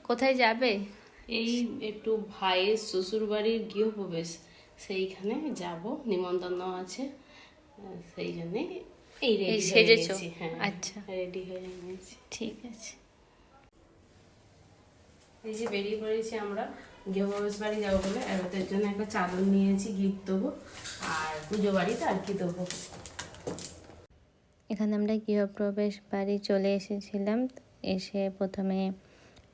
কোথায় যাবে? এই একটু ভাইয়ের শ্বশুর বাড়ির গৃহপ্রবেশ, সেইখানে যাব, নিমন্ত্রণ আছে, সেই জন্যে এই রেডি হয়ে গেছি। হ্যাঁ, আচ্ছা, রেডি হয়ে গেছি। ঠিক আছে। এই যে বেরিয়ে পড়েছি আমরা গৃহপ্রবেশ বাড়ি যাবো বলে। আর ওদের জন্য একটা চাদর নিয়েছি, গিফট দেবো, আর পুজো বাড়িতে আর কি দেবো। এখানে আমরা গৃহপ্রবেশ বাড়ি চলে এসেছিলাম। এসে প্রথমে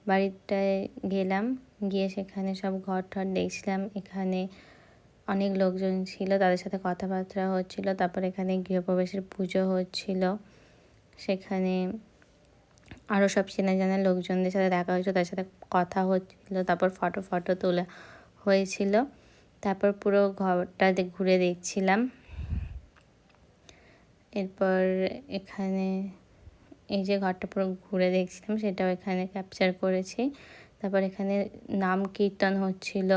বাড়িটায় গেলাম, গিয়ে সেখানে সব ঘর টর দেখছিলাম। এখানে অনেক লোকজন ছিল, তাদের সাথে কথাবার্তা হচ্ছিল। তারপর এখানে গৃহপ্রবেশের পুজো হচ্ছিল, সেখানে আরও সব চেনা জানা লোকজনদের সাথে দেখা হয়েছিল, তাদের সাথে কথা হচ্ছিল। তারপর ফটো তোলা হয়েছিল। তারপর পুরো ঘরটা ঘুরে দেখছিলাম। এরপর এখানে এই যে ঘরটা পুরো ঘুরে দেখছিলাম, সেটাও এখানে ক্যাপচার করেছি। তারপর এখানে নাম কীর্তন হচ্ছিল।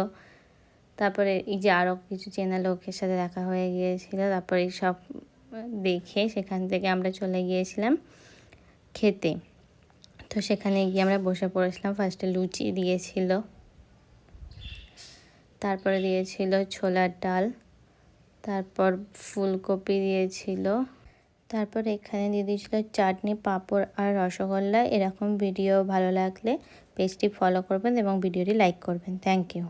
তারপরে এই যে আরও কিছু চেনা লোকের সাথে দেখা হয়ে গিয়েছিল। তারপর এই সব দেখে সেখান থেকে আমরা চলে গিয়েছিলাম খেতে। তো সেখানে গিয়ে আমরা বসে পড়েছিলাম। ফার্স্টে লুচি দিয়েছিল, তারপরে দিয়েছিল ছোলার ডাল, তারপর ফুলকপি দিয়েছিল, তারপর এখানে দিয়ে দিয়েছিল চাটনি, পাঁপড় আর রসগোল্লা। এরকম ভিডিও ভালো লাগলে পেজটি ফলো করবেন এবং ভিডিওটি লাইক করবেন। Thank you.